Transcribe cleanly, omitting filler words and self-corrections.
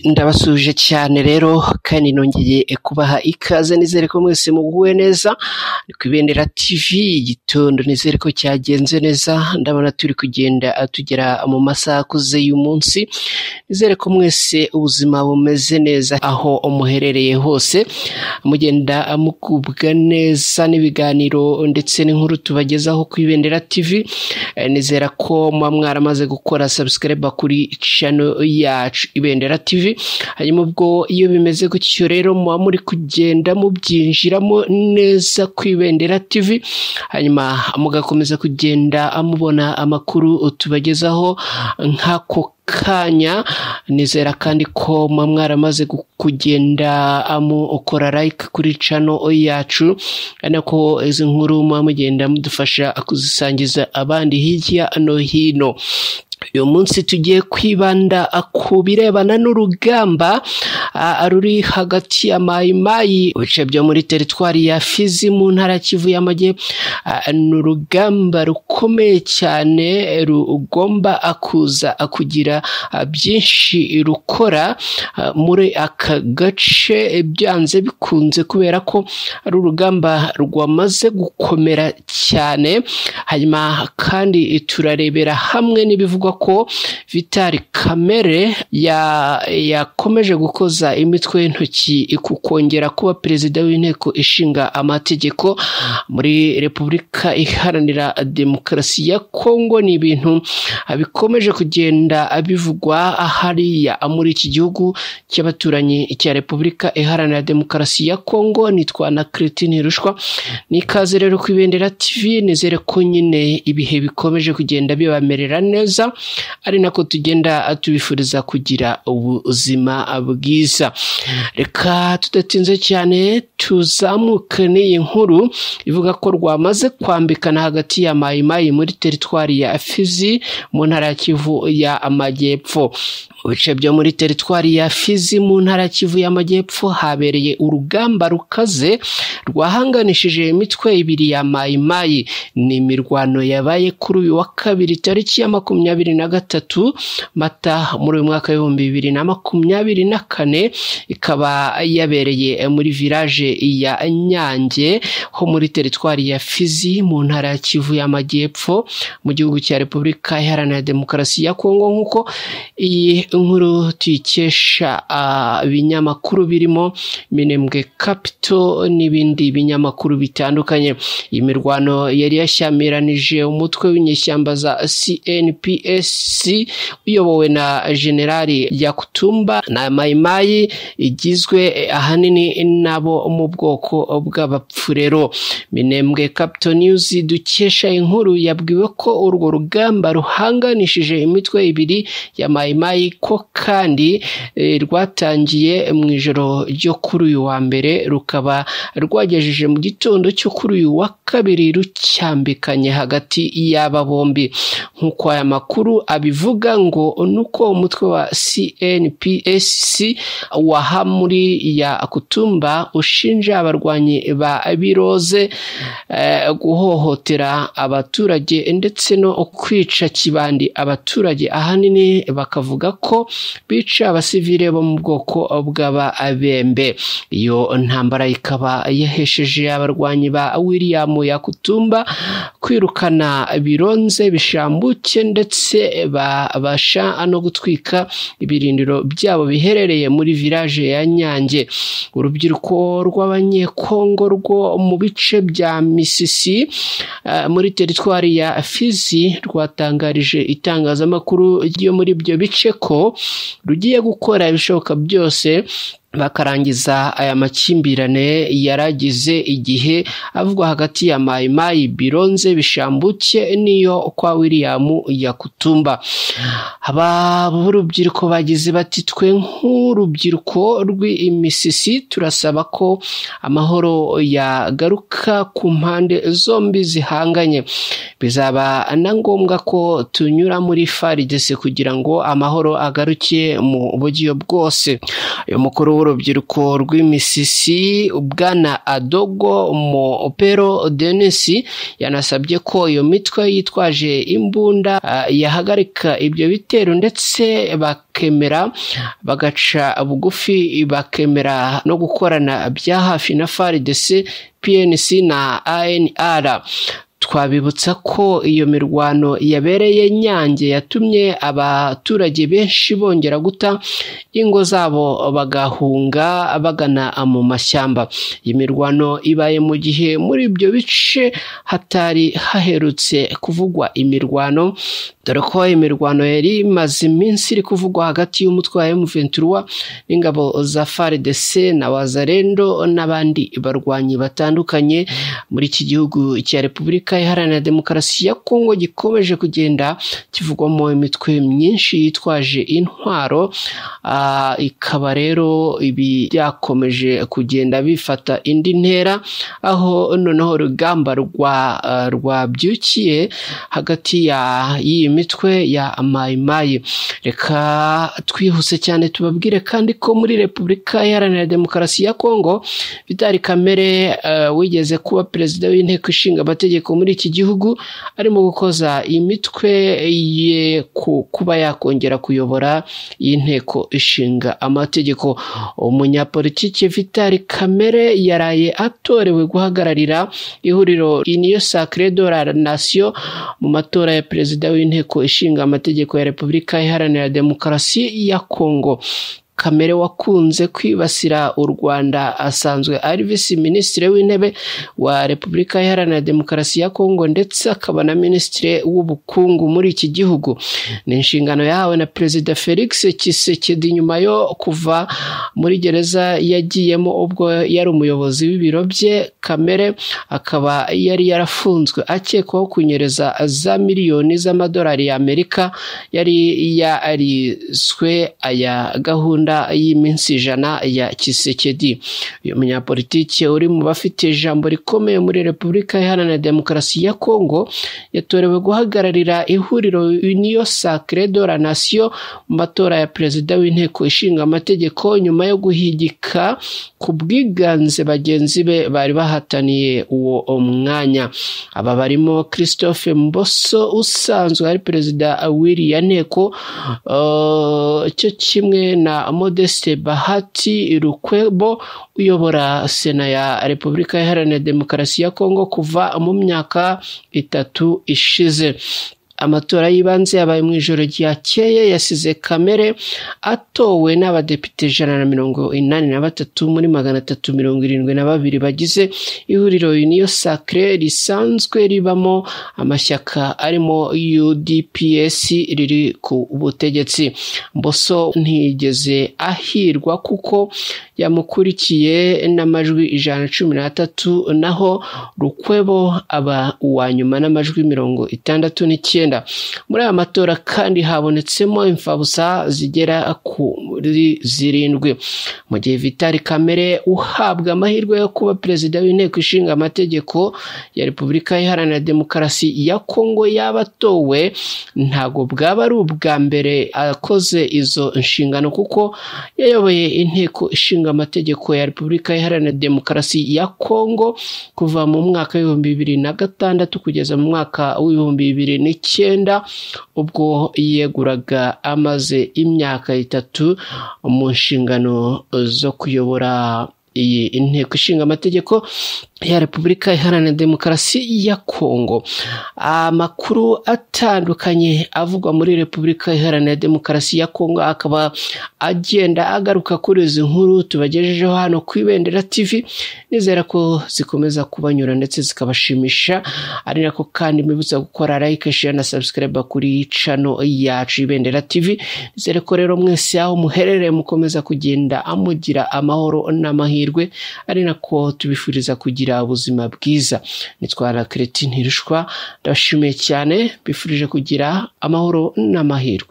Ndabasuje cyane rero kandi nongeye kubaha ikaze, nizere ko mwese muguwe neza. Ni ku Ibendera TV, igitondo nizere ko cyagenze neza. Ndabona turi kugenda tugera mu masaha akuze y'umunsi. Nizere ko mwese ubuzima bumeze neza aho muherereye hose, mugenda mukubwa neza n'ibiganiro ndetse n'inkuru tubagezaho ku Ibendera TV. Nizera ko mwaramaze gukora subscribe kuri channel yacu Ibendera TV. Hanyuma ubwo iyo bimeze gutyo rero muba muri kugenda mubyinjiramo neza ku Ibendera TV, hanyuma mugakomeza kugenda mubona amakuru tubagezaho nk'ako kanya. Nizera kandi ko mwaramaze kugenda mukora like kuri channel yacu, nako izi nkuru mugenda mudufasha kuzisangiza abandi hirya no hino. Uyu munsi tugiye kwibanda ku birebana n'urugamba ruri hagati ya Mai Mai ibice byo muri teritwari ya Fizi mu ntara Kivu y'Amajyepfo. Ni urugamba rukomeye cyane rugomba kuza kugira byinshi rukora muri aka gace byanze bikunze, kubera ko ari urugamba rwamaze gukomera cyane. Hanyuma kandi turarebera hamwe n'ibivugwa ko Vital Kamerhe yakomeje gukoza imitwe y'intoki ku kongera kuba perezida w'inteko ishinga amategeko muri Repubulika Iharanira Demokarasi ya Kongo. Ni ibintu bikomeje kugenda bivugwa hariya muri iki gihugu cy'abaturanyi cya Repubulika Iharanira Demokarasi ya Kongo. Nitwa na Cretine Rushwa, nikaze rero ku Ibendera TV. Nizere ko nyine ibihe bikomeje kugenda bibamerera neza, ari nako tugenda tubifuriza kugira ubuzima bwiza. Reka tudatinze cyane tuzamuke n'iyi nkuru ivuga ko rwamaze kwambikana hagati ya Mai Mai muri teritwari ya Fizi mu ntara ya Kivu y'Amajyepfo. Mu bice byo muri teritwari ya Fizi mu ntara Kivu y'Amajyepfo habereye urugamba rukaze rwahanganishije imitwe ibiri ya Mai Mai. Ni imirwano yabaye kuri uyu wa kabiri tariki ya 23 Mata muri uyu mwaka w'2024, ikaba yabereye muri village ya Nyange ho muri teritwari ya Fizi mu ntara ya Kivu y'Amajyepfo mu gihugu cya Repubulika Iharanira Demokarasi ya Kongo, nkuko iyi inkuru tuyikesha ibinyamakuru birimo Minembwe Capital n'ibindi binyamakuru bitandukanye. Iyi mirwano yari yashyamiranyije umutwe w'inyeshyamba za CNPSC uyobowe na Generali Yakutumba na Mai Mai, igizwe ahanini nabo mu bwoko bw'abapfurero. Minembwe Capital News dukesha inkuru yabwiwe ko urwo rugamba ruhanganishije imitwe ibiri ya Mai Mai, ko kandi rwatangiye mu ijoro ryo kuri uyu wa mbere rukaba rwagejeje mu gitondo cyo kuri uyu wa kabiri rucyambikanye hagati y'aba bombi. Nk'uko aya makuru abivuga ngo nuko umutwe wa CNPSC waha muri ya Kutumba ushinja abarwanyi ba Biroze guhohotera abaturage ndetse no kwica kibandi abaturage. Ahanini bakavuga ko bica abasivile bo mu bwoko bw'Ababembe. Iyo ntambara ikaba yahesheje abarwanyi ba William Yakutumba kwirukana Bironze bishambuke ndetse babasha no gutwika ibirindiro byabo biherereye muri village ya Nyange. Urubyiruko rw'abanyekongo rwo mu bice bya Misisi muri teritwari ya Fizi rwatangarije itangazamakuru ryo muri ibyo bice ko rugiye gukora ibishoboka byose bakarangiza aya makimbirane yaragize igihe avugwa hagati ya Mai Mai, Bironze bishambuke niyo kwa William Yakutumba. Aba b'urubyiruko bagize bati twe nk'urubyiruko rw'imisisi turasaba ko amahoro yagaruka ku mpande zombi zihanganye. Bizaba na ngombwa ko tunyura muri FARDC kugira ngo amahoro agaruke mu buryo bwose. Uyu mukuru w'urubyiruko rw'imisisi Bwana Adogo Mopero Denisi yanasabye ko iyo mitwe yitwaje imbunda yahagarika ibyo bitero ndetse bakemera bagaca bugufi bakemera no gukorana bya hafi na FARDC, PNC na ANR. Twabibutsa ko iyo mirwano yabereye Nyange yatumye abaturage benshi bongera guta ingo zabo bagahunga bagana mu mashyamba. Iyi mirwano ibaye mu gihe muri ibyo bice hatari haherutse kuvugwa imirwano, dore ko imirwano yari imaze iminsi iri kuvugwa hagati y'umutwe wa M23 n'ingabo za FARDC na Wazalendo n'abandi barwanyi batandukanye muri iki gihugu cya Repubulika Iharanira Demokarasi ya Kongo gikomeje kugenda kivugwamo imitwe myinshi yitwaje intwaro. Ikaba rero ibi byakomeje kugenda bifata indi ntera, aho noneho urugamba rwabyukiye hagati y'iyi mitwe ya Mayimayi. Reka twihuse cyane tubabwire kandi ko muri Repubulika Iharanira Demokarasi ya Kongo Vital Kamerhe wigeze kuba perezida w'inteko ishinga amategeko muri iki gihugu arimo gukoza imitwe ye kuba yakongera kuyobora iyi nteko ishinga amategeko. Umunyapolitiki Vital Kamerhe yaraye atorewe guhagararira ihuriro Union Sacrée de la Nation mu matora ya perezida w'inteko ishinga amategeko ya Repubulika Iharanira Demokarasi ya Kongo. Kamerhe wakunze kwibasira u Rwanda asanzwe ari visi minisitiri w'intebe wa Repubulika Iharanira Demokarasi ya Kongo ndetse akaba na minisitiri w'ubukungu muri iki gihugu. Ni inshingano yahawe na Perezida Felix Tshisekedi nyuma yo kuva muri gereza yagiyemo ubwo yari umuyobozi w'ibiro bye. Kamerhe akaba yari yarafunzwe akekwaho kunyereza za miliyoni z'amadolari y'Amerika yari yariswe aya gahunda y'iminsi 100 ya Tshisekedi. Uyu munyapolitiki uri mu bafite ijambo rikomeye muri Repubulika Iharanira Demokarasi ya Kongo yatorewe guhagararira ihuriro Union Sacrée de la Nation mu matora ya perezida w'inteko ishinga amategeko nyuma yo guhigika ku bwiganze bagenzi be bari bahataniye uwo mwanya. Aba barimo Christophe Mboso usanzwe ari perezida w'iriya nteko, cyo kimwe na Modeste Bahati Lukwebo uyobora Sena ya Repubulika Iharanira Demokarasi ya Kongo kuva mu myaka 3 ishize. Amatora y'ibanze yabaye mu ijoro ryakeye yasize Kamerhe atowe n'abadepite 183 muri 372 bagize ihuriro Union Sacrée risanzwe ribamo amashyaka arimo UDPS riri ku butegetsi. Mboso ntiyigeze ahirwa kuko yamukurikiye n'amajwi 113 naho Lukwebo aba uwa nyuma n'amajwi 69. Muri aya matora kandi habonetsemo imfabusa zigera kuri 7. Mu gihe Vital Kamerhe uhabwa amahirwe yo kuba perezida w'inteko ishinga amategeko ya Repubulika Iharanira Demokarasi ya Kongo yabatowe, ntago bwaba ari ubwa mbere akoze izo nshingano kuko yayoboye inteko ishinga amategeko ya Repubulika Iharanira Demokarasi ya Kongo kuva mu mwaka wa 2006 kugeza mu mwaka wa 2009 ubwo yeguraga amaze imyaka 3 mu nshingano zo kuyobora iyi inteko ishinga amategeko ya Repubulika Iharanira Demokarasi ya Kongo. Amakuru atandukanye avugwa muri Repubulika Iharanira Demokarasi ya Kongo akaba agenda agaruka kuri izi nkuru tubagejejeho hano ku Ibendera TV. Nizera ko zikomeza kubanyura ndetse zikabashimisha, ari nako kandi mwibutsa gukora like, share na subscribe kuri channel yacu Ibendera TV. Nizere ko rero mwese aho muherereye mukomeza kugenda amugira amahoro n'amahirwe, ari nako tubifuriza kugira ubuzima bwiza. Nitwara Cretin Hirushwa, ndashimiye cyane, bifurije kugira amahoro n'amahirwe.